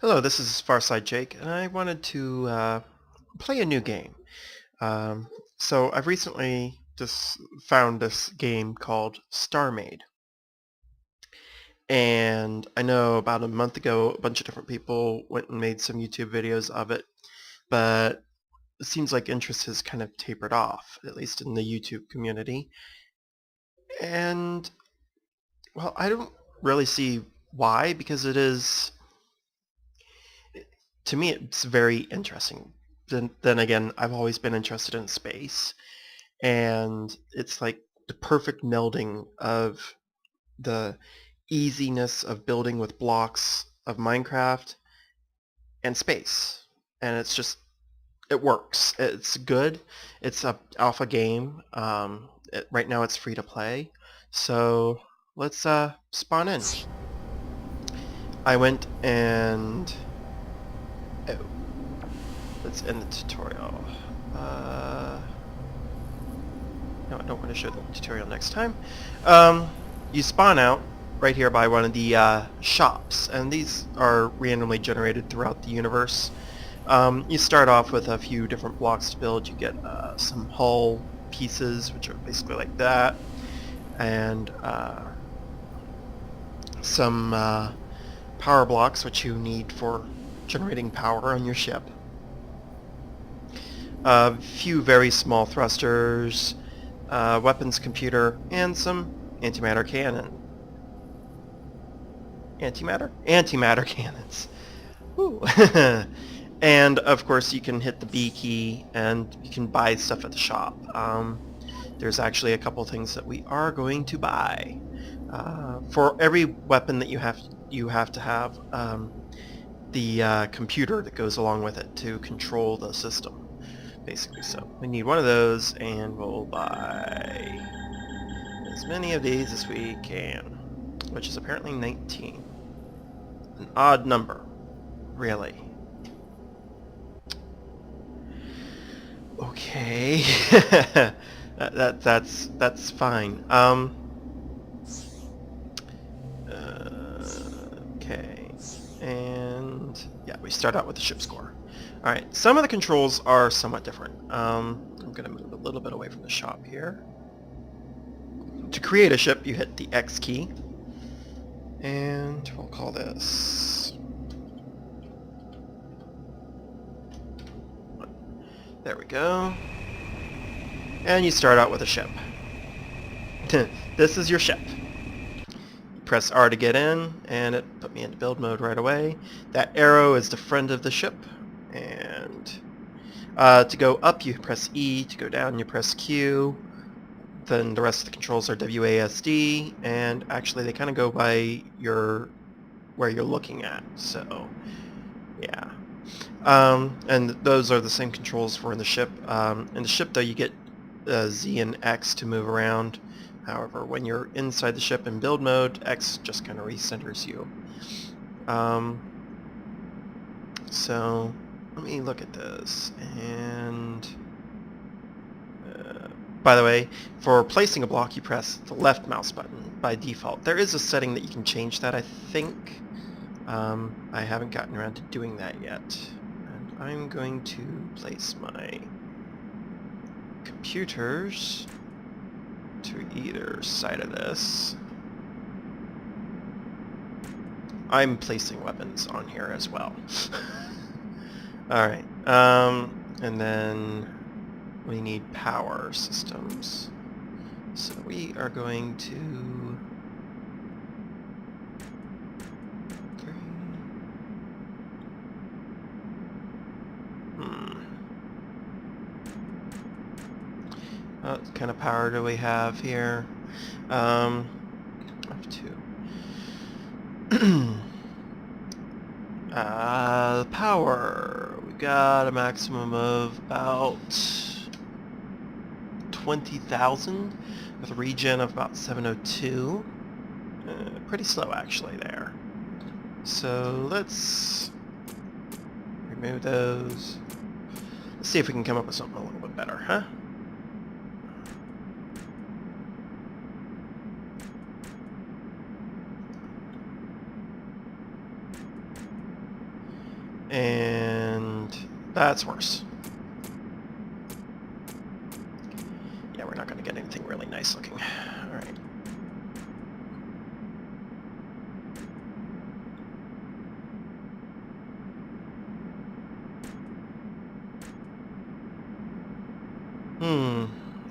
Hello, this is Farside Jake, and I wanted to play a new game. Um, so I've recently just found this game called StarMade, and I know about a month ago a bunch of different people went and made some YouTube videos of it, but it seems like interest has kind of tapered off, at least in the YouTube community. And well, I don't really see why, because to me, it's very interesting. Then again, I've always been interested in space, and it's like the perfect melding of the easiness of building with blocks of Minecraft and space. And it works. It's good. It's a alpha game. Right now it's free to play. So let's spawn in. I went and oh, let's end the tutorial. No, I don't want to show the tutorial next time. You spawn out right here by one of the shops, and these are randomly generated throughout the universe. You start off with a few different blocks to build. You get some hull pieces, which are basically like that, and some power blocks, which you need for generating power on your ship. A few very small thrusters, weapons computer, and some antimatter cannon. Antimatter? Antimatter cannons. Ooh. And of course you can hit the B key and you can buy stuff at the shop. There's actually a couple things that we are going to buy. For every weapon that you have to have the computer that goes along with it to control the system, basically. So we need one of those, and we'll buy as many of these as we can, which is apparently 19. An odd number, really. Okay. That's fine. Okay. And yeah, we start out with the ship score. All right. Some of the controls are somewhat different. I'm gonna move a little bit away from the shop here. To create a ship, you hit the X key, and we'll call this. There we go. And you start out with a ship. This is your ship. Press R to get in, and it put me into build mode right away. That arrow is the friend of the ship, and to go up you press E, to go down you press Q. Then the rest of the controls are WASD, and actually they kind of go by where you're looking at, so yeah. And those are the same controls for in the ship. In the ship though, you get Z and X to move around. However, when you're inside the ship in build mode, X just kind of recenters you. So let me look at this. And by the way, for placing a block, you press the left mouse button by default. There is a setting that you can change that, I think. I haven't gotten around to doing that yet. And I'm going to place my computers to either side of this. I'm placing weapons on here as well. Alright, and then we need power systems. So we are going to... What kind of power do we have here? I have two. Power. We got a maximum of about 20,000 with a regen of about 702. Pretty slow actually there. So let's remove those. Let's see if we can come up with something a little bit better, huh? And that's worse. Yeah, we're not going to get anything really nice looking. All right.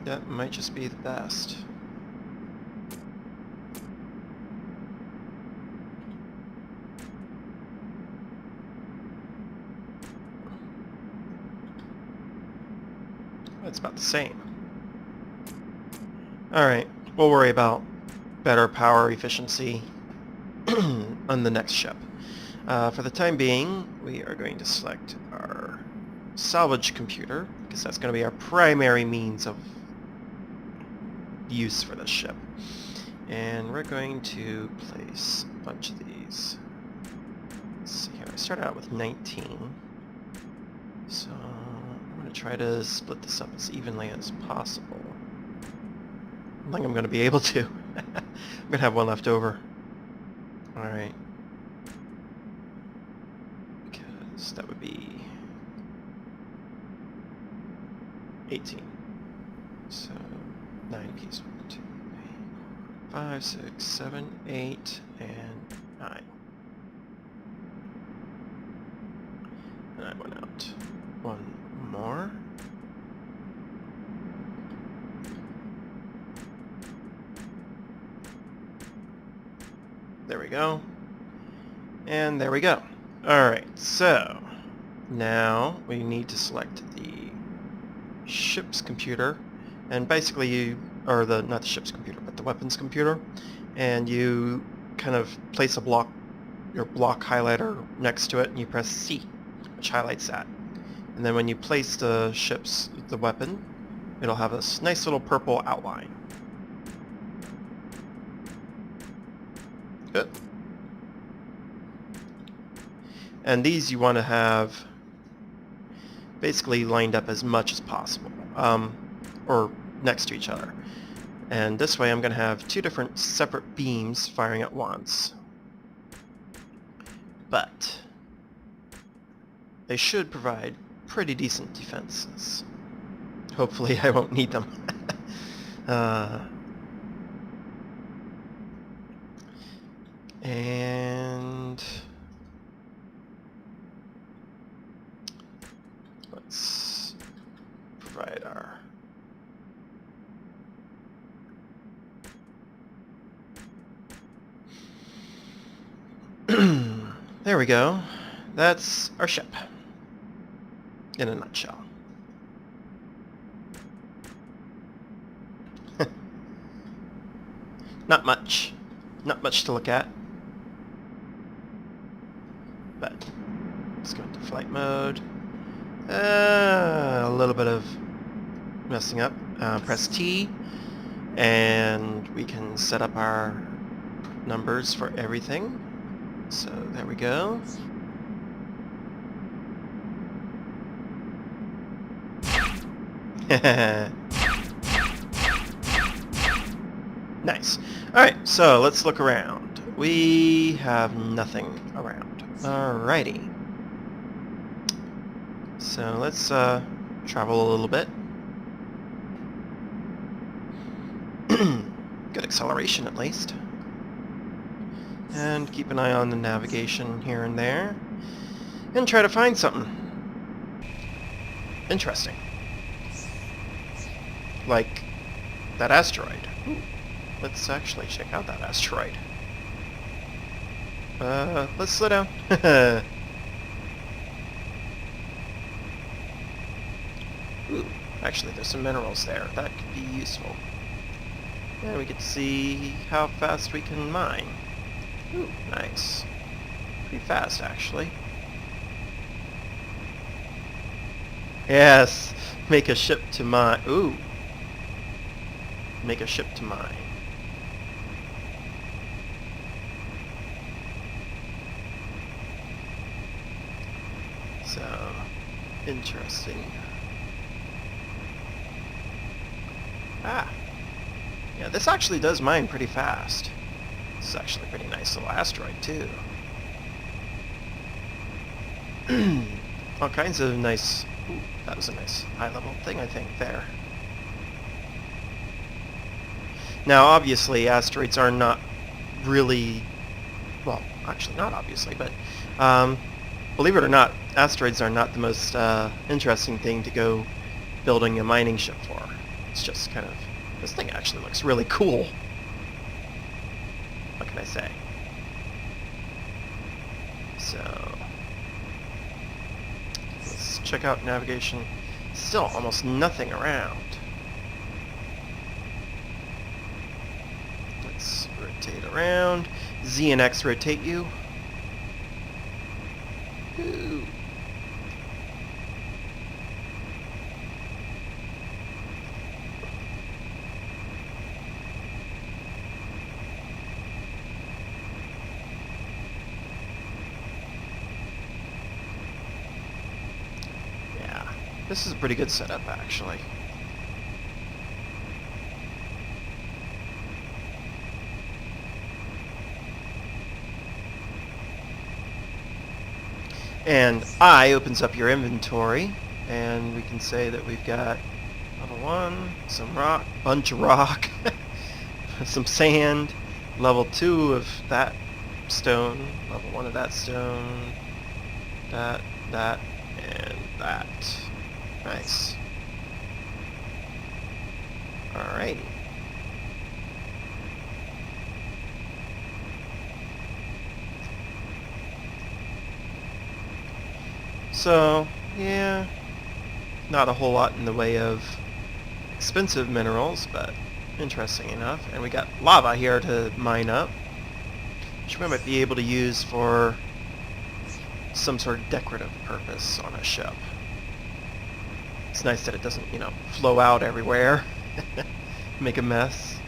That might just be the best. It's about the same. Alright, we'll worry about better power efficiency on the next ship. For the time being, we are going to select our salvage computer, because that's going to be our primary means of use for this ship. And we're going to place a bunch of these. Let's see here, I started out with 19. So I'm going to try to split this up as evenly as possible. I don't think I'm going to be able to. I'm going to have one left over. Alright. Because that would be 18. So 9 pieces. 1, 2, 3, 4, 5, 6, 7, 8, and 9. And I went out. One more. There we go. And there we go. Alright, so now we need to select the ship's computer, and basically you, or the, not the ship's computer, but the weapons computer, and you kind of place a block, your block highlighter next to it, and you press C, which highlights that. And then when you place the weapon, it'll have this nice little purple outline. Good. And these you want to have basically lined up as much as possible, or next to each other. And this way I'm going to have two different separate beams firing at once. But they should provide pretty decent defenses. Hopefully I won't need them. And let's provide our there we go. That's our ship in a nutshell. Not much to look at. But let's go into flight mode. A little bit of messing up. Press T, and we can set up our numbers for everything. So there we go. Nice. Alright, so let's look around. We have nothing around. Alrighty. So let's travel a little bit. Good acceleration at least. And keep an eye on the navigation here and there. And try to find something interesting. Like that asteroid. Ooh, let's actually check out that asteroid. Let's slow down. Ooh, actually there's some minerals there. That could be useful. And we get to see how fast we can mine. Ooh, nice. Pretty fast, actually. Yes! Make a ship to mine. Ooh! Make a ship to mine. So, interesting. Ah! Yeah, this actually does mine pretty fast. This is actually a pretty nice little asteroid, too. All kinds of nice... Ooh, that was a nice high-level thing, I think, there. Now, obviously, asteroids are not really... Well, actually, not obviously, but... believe it or not, asteroids are not the most interesting thing to go building a mining ship for. It's just kind of... This thing actually looks really cool. What can I say? So... Let's check out navigation. Still almost nothing around. Let's rotate around. Z and X rotate you. Ooh. Yeah, this is a pretty good setup, actually. And I opens up your inventory, and we can say that we've got level 1, some rock, bunch of rock, some sand, level 2 of that stone, level 1 of that stone, that, and that. Nice. Alrighty. So, yeah, not a whole lot in the way of expensive minerals, but interesting enough. And we got lava here to mine up, which we might be able to use for some sort of decorative purpose on a ship. It's nice that it doesn't, you know, flow out everywhere, make a mess.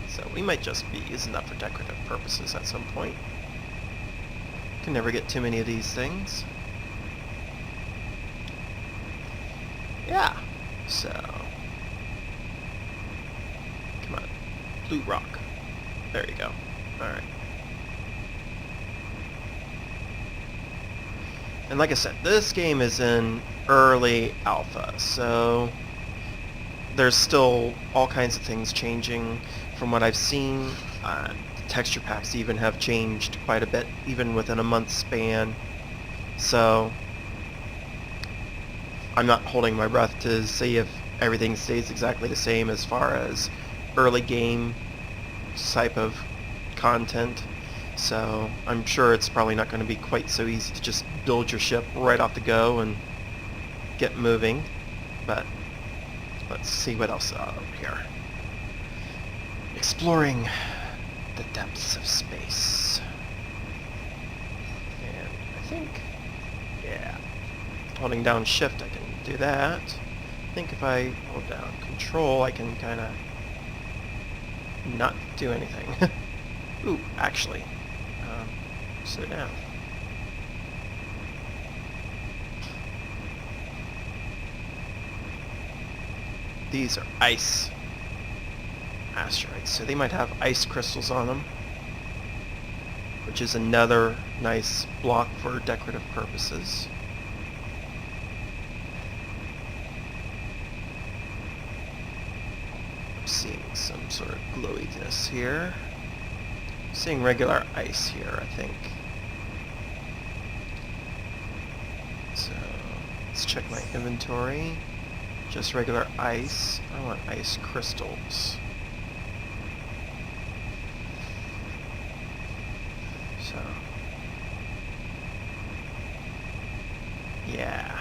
So we might just be using that for decorative purposes at some point. Can never get too many of these things. Yeah, so... Come on. Blue rock. There you go. Alright. And like I said, this game is in early alpha, so... There's still all kinds of things changing from what I've seen. Texture packs even have changed quite a bit, even within a month span. So I'm not holding my breath to see if everything stays exactly the same as far as early game type of content. So I'm sure it's probably not going to be quite so easy to just build your ship right off the go and get moving. But let's see what else over here. Exploring the depths of space. And I think, yeah, holding down shift I can do that. I think if I hold down control I can kind of not do anything. Ooh, actually, slow down. These are ice asteroids, so they might have ice crystals on them, which is another nice block for decorative purposes. I'm seeing some sort of glowiness here. I'm seeing regular ice here, I think. So let's check my inventory. Just regular ice. I want ice crystals. So, yeah.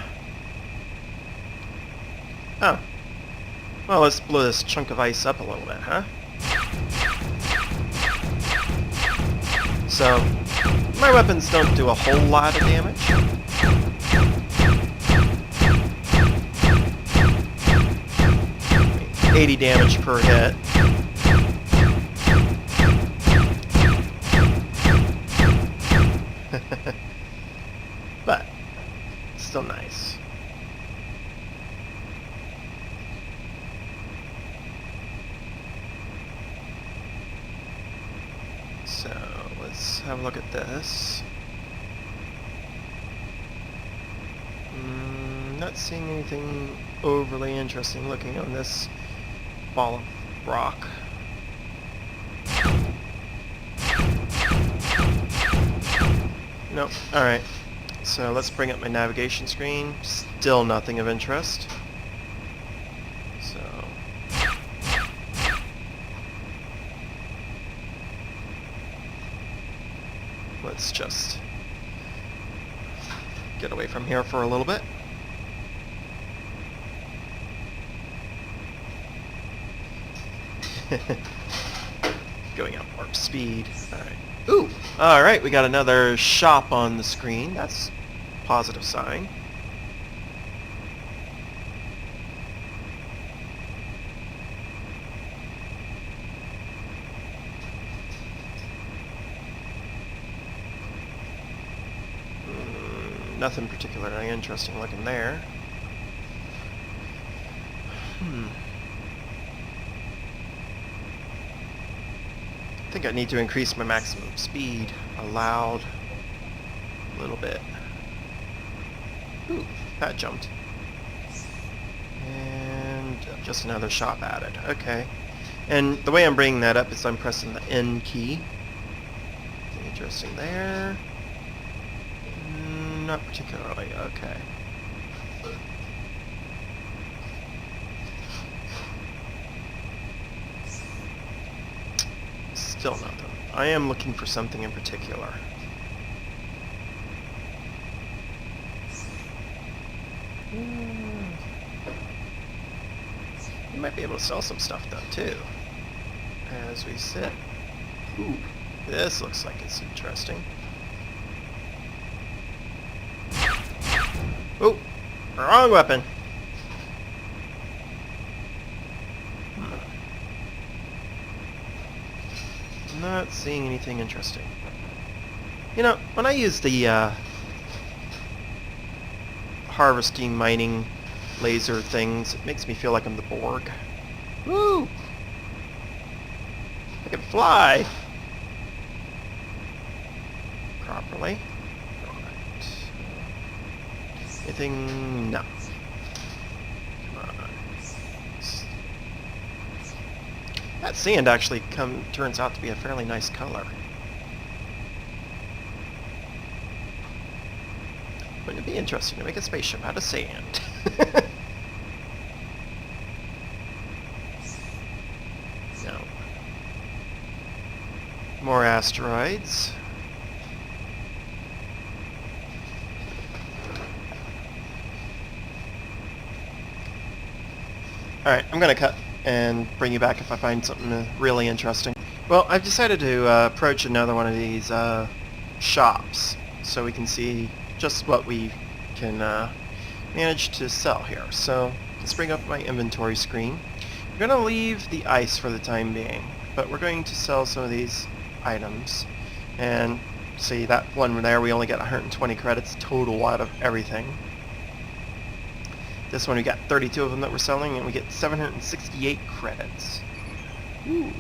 Oh. Well, let's blow this chunk of ice up a little bit, huh? So, my weapons don't do a whole lot of damage. 80 damage per hit. But still nice. So let's have a look at this. Not seeing anything overly interesting looking on this ball of rock. Nope. Alright. So let's bring up my navigation screen. Still nothing of interest. So... let's just get away from here for a little bit. Going up warp speed. Alright. Ooh! Alright, we got another shop on the screen. That's a positive sign. Nothing particularly interesting looking there. I think I need to increase my maximum speed allowed a little bit. Ooh, that jumped. And just another shop added. Okay. And the way I'm bringing that up is I'm pressing the N key. Nothing interesting there. Not particularly. Okay. Still nothing. I am looking for something in particular. You might be able to sell some stuff though too. As we sit. Ooh, this looks like it's interesting. Oh, wrong weapon. Not seeing anything interesting. You know, when I use the harvesting, mining, laser things, it makes me feel like I'm the Borg. Woo! I can fly! Properly. Anything? No. Come on. That sand actually turns out to be a fairly nice color. Wouldn't it be interesting to make a spaceship out of sand? No. More asteroids. Alright, I'm gonna cut and bring you back if I find something really interesting. Well, I've decided to approach another one of these shops so we can see just what we can manage to sell here. So let's bring up my inventory screen. We're going to leave the ice for the time being, but we're going to sell some of these items. And see, that one there, we only got 120 credits total out of everything. This one we got 32 of them that we're selling, and we get 768 credits. Ooh.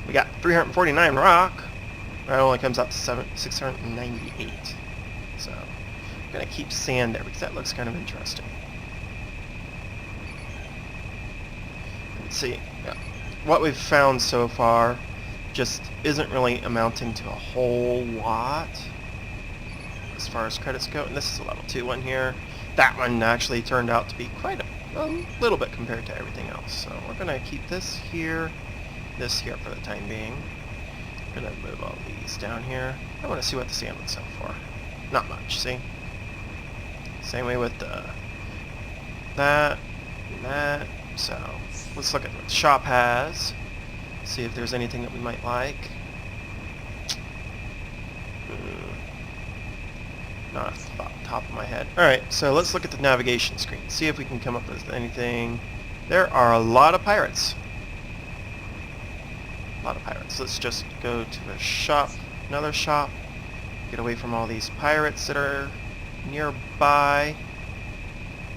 We got 349 rock. That only comes out to 698. So I'm gonna keep sand there because that looks kind of interesting. Let's see. What we've found so far just isn't really amounting to a whole lot as far as credits go. And this is a level 2 one here. That one actually turned out to be quite a little bit compared to everything else. So we're gonna keep this here for the time being. I'm gonna move all these down here. I want to see what the sand would sell for. Not much, see? Same way with that and that. So let's look at what the shop has. See if there's anything that we might like. Not off the top of my head. Alright, so let's look at the navigation screen. See if we can come up with anything. There are a lot of pirates. A lot of pirates. Let's just go to a shop, another shop. Get away from all these pirates that are nearby.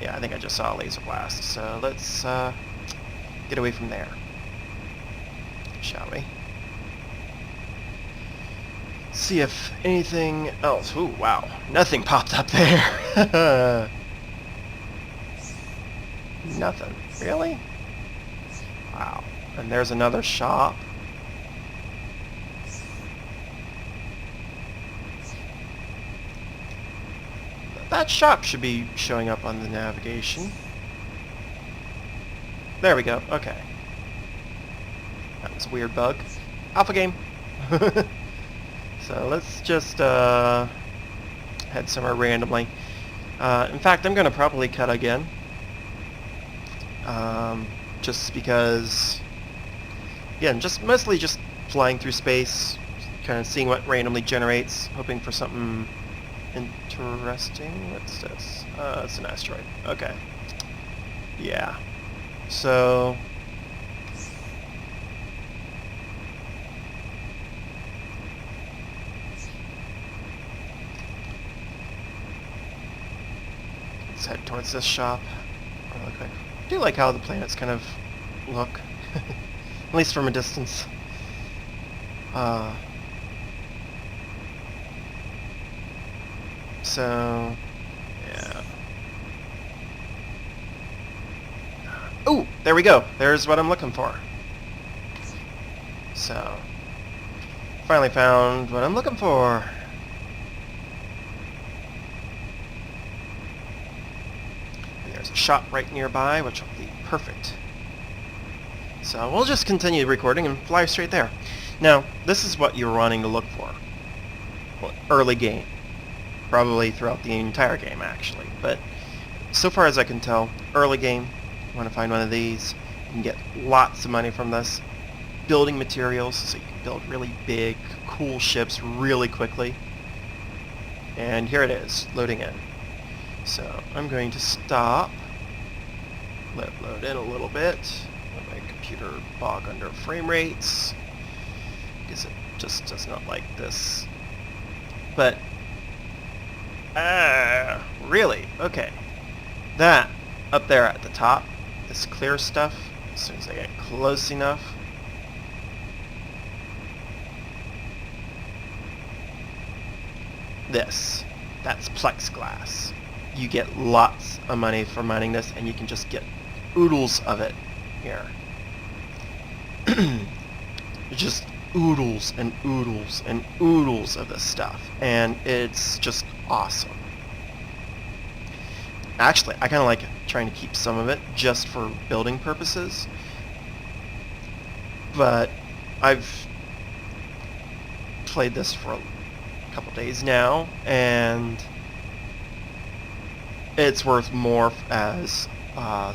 Yeah, I think I just saw a laser blast. So let's get away from there. Shall we? see if anything else... Ooh, wow. Nothing popped up there. Nothing. Really? Wow. And there's another shop. That shop should be showing up on the navigation. There we go. Okay. That was a weird bug. Alpha game. So let's just head somewhere randomly. In fact, I'm going to probably cut again. Just because, again, mostly just flying through space, kind of seeing what randomly generates, hoping for something interesting. What's this? It's an asteroid. Okay. Yeah. So... let's head towards this shop really quick. I do like how the planets kind of look, at least from a distance. So, yeah. Ooh, there we go. There's what I'm looking for. So, finally found what I'm looking for. And there's a shop right nearby, which will be perfect. So we'll just continue recording and fly straight there. Now, this is what you're wanting to look for. Well, early game. Probably throughout the entire game, actually. But so far as I can tell, early game, you want to find one of these. You can get lots of money from this. Building materials, so you can build really big, cool ships really quickly. And here it is, loading in. So I'm going to stop. Let it load in a little bit. Let my computer bog under frame rates, because it just does not like this. But really? Okay. That up there at the top, this clear stuff, as soon as I get close enough, that's plexiglass. You get lots of money for mining this, and you can just get oodles of it here. Just oodles and oodles and oodles of this stuff, and it's just awesome. Actually, I kind of like trying to keep some of it just for building purposes, but I've played this for a couple days now, and it's worth more as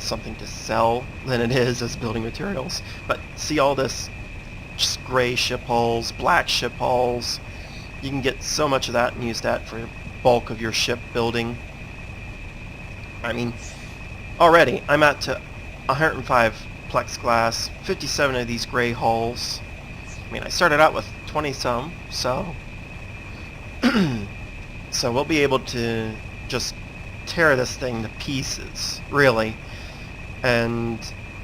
something to sell than it is as building materials. But see all this just gray ship hulls, black ship hulls. You can get so much of that and use that for the bulk of your ship building. I mean, already I'm at to 105 plexiglass, 57 of these gray hulls. I mean, I started out with 20 some, so so we'll be able to just tear this thing to pieces, really, and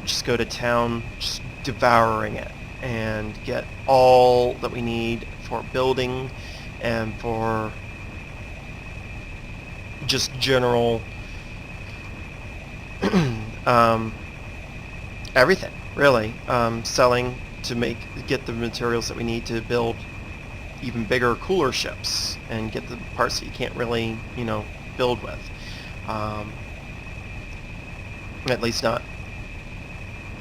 just go to town, just devouring it, and get all that we need for building and for just general everything, really. Selling to get the materials that we need to build even bigger, cooler ships, and get the parts that you can't really, build with. At least not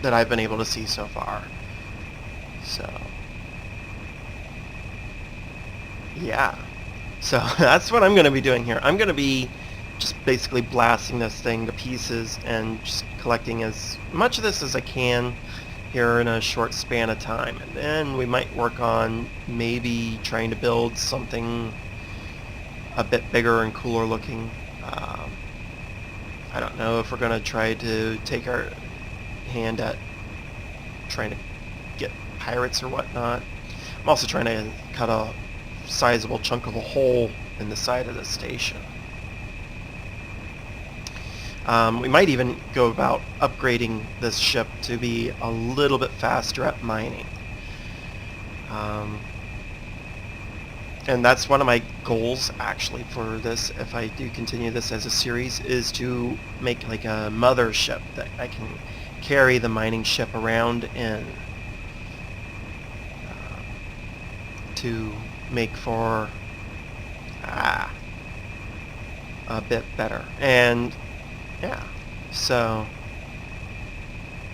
that I've been able to see so far. So, yeah. So that's what I'm going to be doing here. I'm going to be just basically blasting this thing to pieces and just collecting as much of this as I can here in a short span of time. And then we might work on maybe trying to build something a bit bigger and cooler looking. I don't know if we're going to try to take our hand at trying to get pirates or whatnot. I'm also trying to cut a sizable chunk of a hole in the side of the station. We might even go about upgrading this ship to be a little bit faster at mining. and that's one of my goals actually for this, if I do continue this as a series, is to make like a mothership that I can carry the mining ship around in, to make for a bit better. And yeah, so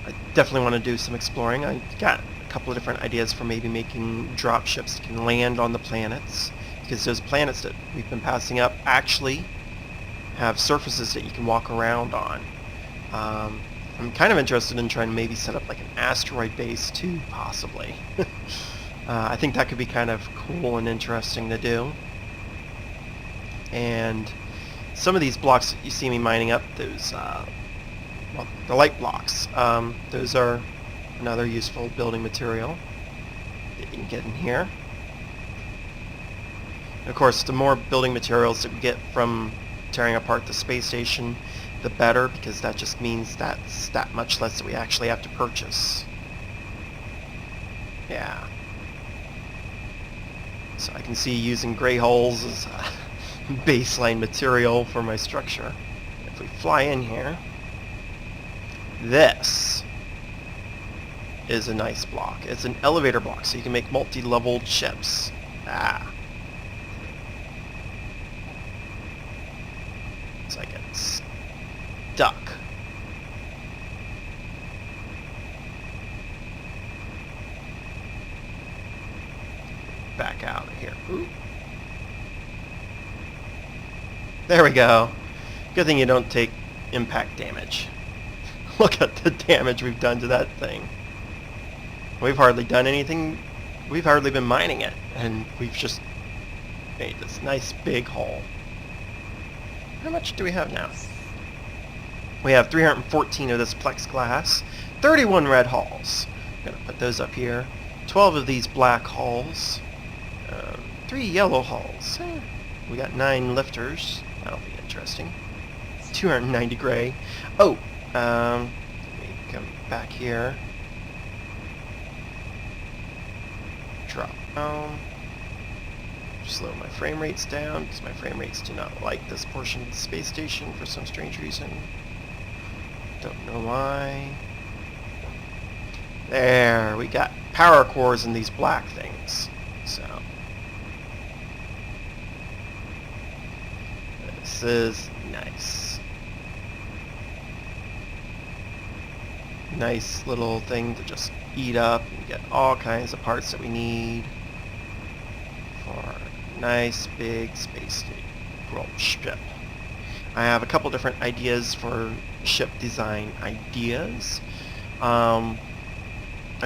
I definitely want to do some exploring. I got a couple of different ideas for maybe making drop ships that can land on the planets, because those planets that we've been passing up actually have surfaces that you can walk around on. I'm kind of interested in trying to maybe set up like an asteroid base too, possibly. I think that could be kind of cool and interesting to do. And some of these blocks that you see me mining up, those, well, the light blocks, those are another useful building material that you can get in here. And of course, the more building materials that we get from tearing apart the space station, the better, because that just means that's that much less that we actually have to purchase. Yeah. So I can see using gray holes as a baseline material for my structure. If we fly in here, this is a nice block. It's an elevator block, so you can make multi-leveled ships. So I get stuck. Back out of here. Ooh. There we go. Good thing you don't take impact damage. Look at the damage we've done to that thing. We've hardly done anything. We've hardly been mining it, and we've just made this nice big hole. How much do we have now? We have 314 of this plexiglass, 31 red hulls. I'm going to put those up here. 12 of these black hulls, 3 yellow hulls. We got 9 lifters. That'll be interesting. 290 gray. Oh, let me come back here. Drop down. Slow my frame rates down, because my frame rates do not like this portion of the space station for some strange reason. Don't know why. There, we got power cores in these black things. So this is nice. Nice little thing to just eat up and get all kinds of parts that we need for a nice big space ship. I have a couple different ideas for ship design ideas. I'm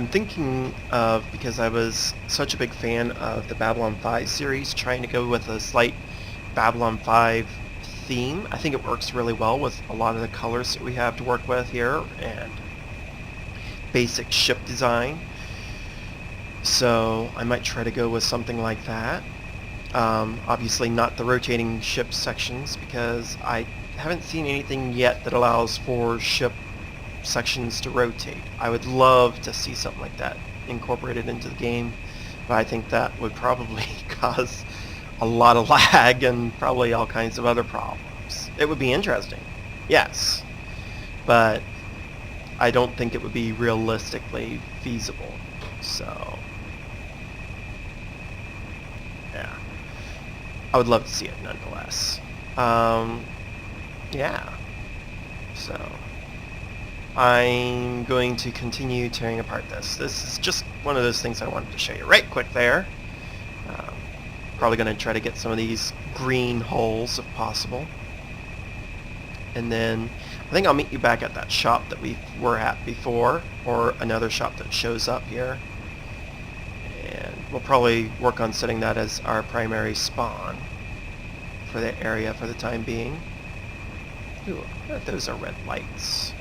thinking of, because I was such a big fan of the Babylon 5 series, trying to go with a slight Babylon 5 theme. I think it works really well with a lot of the colors that we have to work with here and basic ship design. So I might try to go with something like that. Obviously not the rotating ship sections, because I haven't seen anything yet that allows for ship sections to rotate. I would love to see something like that incorporated into the game, but I think that would probably cause a lot of lag and probably all kinds of other problems. It would be interesting, yes, but I don't think it would be realistically feasible. So yeah, I would love to see it nonetheless. Yeah, so I'm going to continue tearing apart this. This is just one of those things I wanted to show you right quick there. Probably going to try to get some of these green holes if possible. And then I think I'll meet you back at that shop that we were at before, or another shop that shows up here. And we'll probably work on setting that as our primary spawn for the area for the time being. Ooh, I wonder if those are red lights.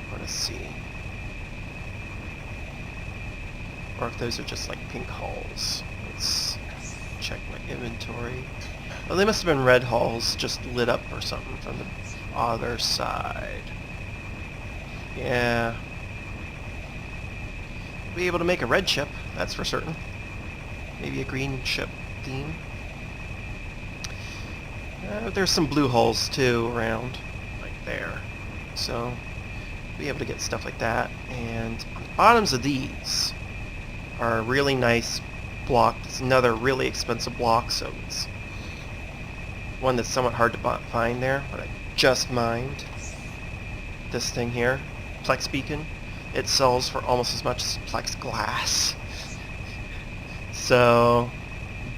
I want to see. Or if those are just like pink hulls. Let's check my inventory. Oh, they must have been red hulls just lit up or something from the other side. Yeah. We'll be able to make a red ship, that's for certain. Maybe a green ship. theme. There's some blue holes too around, like there. So be able to get stuff like that. And on the bottoms of these are a really nice block. It's another really expensive block, so it's one that's somewhat hard to find there, but I just mined this thing here, Plex Beacon. It sells for almost as much as Plex Glass. So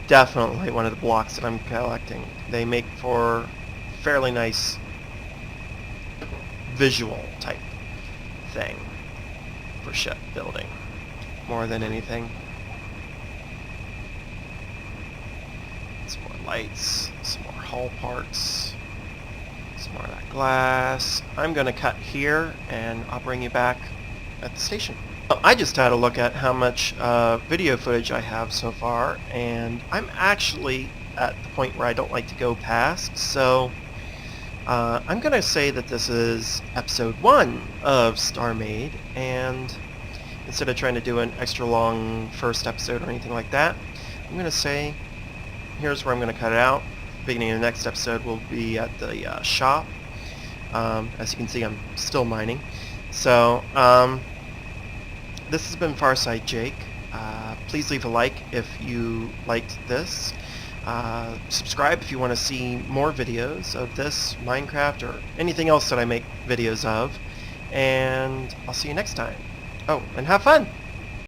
definitely one of the blocks that I'm collecting. They make for fairly nice visual type thing for ship building more than anything. Some more lights, some more hull parts, some more of that glass. I'm going to cut here and I'll bring you back at the station. I just had a look at how much video footage I have so far, and I'm actually at the point where I don't like to go past, so I'm going to say that this is episode 1 of StarMade, and instead of trying to do an extra long first episode or anything like that, I'm going to say here's where I'm going to cut it out. Beginning of the next episode will be at the shop. As you can see, I'm still mining. So, this has been Farside Jake. Please leave a like if you liked this. Subscribe if you want to see more videos of this, Minecraft, or anything else that I make videos of. And I'll see you next time. Oh, and have fun!